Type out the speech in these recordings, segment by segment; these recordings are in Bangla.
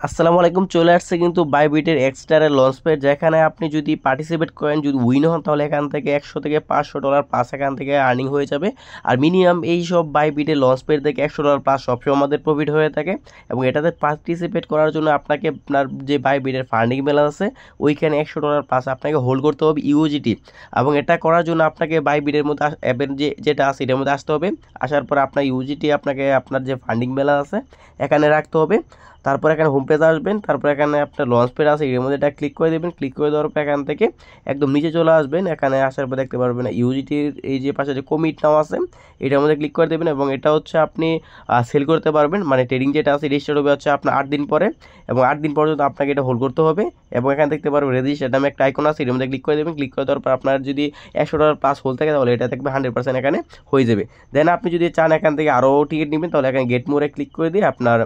আসসালামু আলাইকুম। চলে আসছে কিন্তু বাইবিটের এক্সট্রার লঞ্চ প্যাড, যেখানে আপনি যদি পার্টিসিপেট করেন, যদি উইন হন, তাহলে এখান থেকে 100 থেকে $500 প্লাস এখান থেকে আর্নিং হয়ে যাবে। আর মিনিমাম এই সব বাইবিটের লঞ্চ প্যাড থেকে $100 প্লাস সবসময় আমাদের প্রফিট হয়ে থাকে। এবং এটাতে পার্টিসিপেট করার জন্য আপনাকে আপনার যে বাইবিটের ফান্ডিং ব্যালেন্স আছে ওইখানে $100 প্লাস আপনাকে হোল্ড করতে হবে ইউজিটি। এবং এটা করার জন্য আপনাকে বাইবিটের মধ্যে অ্যাপের যেটা আছে এটার মধ্যে আসতে হবে। আসার পর আপনার ইউজিটি আপনাকে আপনার যে ফান্ডিং ব্যালেন্স আছে এখানে রাখতে হবে। তারপর এখানে হোম পেজ আসবেন, তারপর এখানে আপনার লঞ্চ পেজ আছে এর মধ্যে এটা ক্লিক করে দেবেন। ক্লিক করে দেওয়ার পর এখান থেকে একদম নিচে চলে আসবেন। এখানে আসার পর দেখতে পারবেন ইউজিটির এই যে পাশে যে কমিট নাও আছে এটার মধ্যে ক্লিক করে দেবেন। এবং এটা হচ্ছে আপনি সেল করতে পারবেন, মানে ট্রেডিং যেটা আছে রেজিস্টার হবে হচ্ছে আপনার 8 দিন পরে, এবং 8 দিন পর্যন্ত আপনাকে এটা হোল্ড করতে হবে। এবং এখানে দেখতে পারবেন রেজিস্টার নামে একটা আইকন আছে এর মধ্যে ক্লিক করে দেবেন। ক্লিক করে দেওয়ার পর আপনার যদি $100 প্লাস হোল্ড থাকে তাহলে এটা দেখবে 100% এখানে হয়ে যাবে। দেন আপনি যদি চান এখান থেকে আরও টিকিট নেবেন তাহলে এখানে গেট মোরে ক্লিক করে দিয়ে আপনার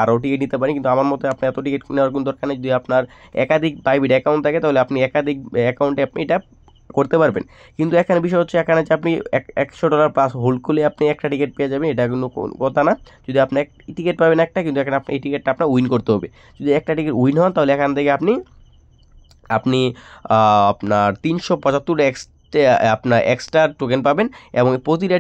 আরও টিকিট নিতে পারেন। কিন্তু আমার মতে আপনি এত টিকিট নেওয়ার কোনো দরকার নেই। যদি আপনার একাধিক বাইবিট অ্যাকাউন্ট থাকে তাহলে আপনি একাধিক অ্যাকাউন্টে আপনি এটা করতে পারবেন। কিন্তু এখানে বিষয় হচ্ছে এখানে যে আপনি $100 প্লাস হোল্ড করলে আপনি একটা টিকিট পেয়ে যাবেন, এটা কোনো কথা না। যদি আপনি এক টিকিট পাবেন একটা, কিন্তু এখানে আপনি এই টিকিটটা আপনার উইন করতে হবে। যদি একটা টিকিট উইন হন তাহলে এখান থেকে আপনি আপনি আপনার 375 আপনার এক্সট্রা টোকেন পাবেন। এবং প্রতিটা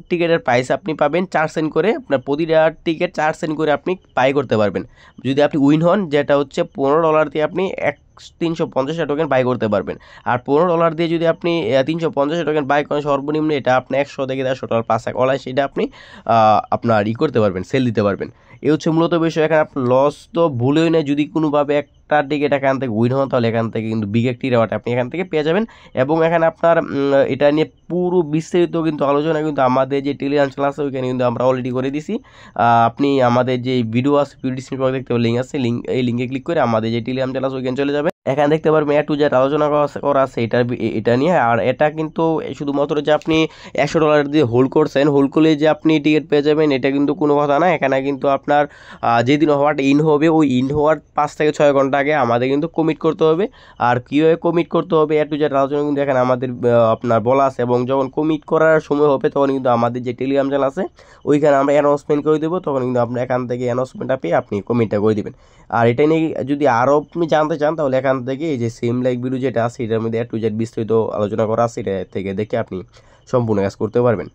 টিকিটের প্রাইস আপনি পাবেন 4 সেন্ট করে। আপনার প্রতিটা টিকিট 4 সেন্ট করে আপনি বাই করতে পারবেন। যদি আপনি উইন হন, যেটা হচ্ছে $15 দিয়ে আপনি 350 টোকেন বাই করতে পারবেন। আর $15 দিয়ে যদি আপনি 350 টোকেন বাই করেন সর্বনিম্ন, এটা আপনি 100 থেকে $100 পাঁচ এক অনলাইন সেটা আপনি আপনার করতে পারবেন, সেল দিতে পারবেন। এই হচ্ছে মূলত বিষয়। এখানে আপনার লস তো ভুলেই না, যদি কোনোভাবে একটা টিকিট এখান থেকে উইন হন তাহলে এখান থেকে কিন্তু বিগ একটি রেওয়ার্ড আপনি এখান থেকে পেয়ে যাবেন। এবং এখানে আপনার এটা নিয়ে পুরো বিস্তারিত কিন্তু আলোচনা কিন্তু আমাদের যে টেলিগ্রাম চ্যানেল আছে ওইখানে কিন্তু আমরা অলরেডি করে দিছি। আপনি আমাদের যে ভিডিও আছে ভিডিও ডিসক্রিপশনে দেখতে পাবেন লিঙ্ক আছে, এই লিঙ্কে ক্লিক করে আমাদের যে টেলিগ্রাম চ্যানেল আছে ওইখানে চলে যাবেন। এখানে দেখতে পারবেন এ টু জেড আলোচনা করা আছে এটা নিয়ে। আর এটা কিন্তু শুধুমাত্র যে আপনি $100 দিয়ে হোল্ড করছেন, হোল্ড করলে যে আপনি টিকিট পেয়ে যাবেন এটা কিন্তু কোনো কথা না। এখানে কিন্তু আপনার যেদিন হওয়াটা ইন হবে ওই ইন হওয়ার 5 থেকে 6 ঘন্টা আগে আমাদের কিন্তু কমিট করতে হবে। আর কীভাবে কমিট করতে হবে এ টু জেড আলোচনা কিন্তু এখানে আমাদের আপনার বলা আছে। এবং যখন কমিট করার সময় হবে তখন কিন্তু আমাদের যে টেলিগ্রাম চ্যানেল আছে ওইখানে আমরা অ্যানাউন্সমেন্ট করে দেবো, তখন কিন্তু আপনি এখান থেকে অ্যানাউন্সমেন্টটা পেয়ে আপনি কমিটটা করে দেবেন। আর এটা নিয়ে যদি আরও আপনি জানতে চান তাহলে এখান থেকে এই যে সেম লাইক ভিডিও যেটা আছে এটার মধ্যে এ টু জেড বিস্তারিত আলোচনা করা আছে, এটা থেকে দেখে আপনি সম্পূর্ণ কাজ করতে পারবেন।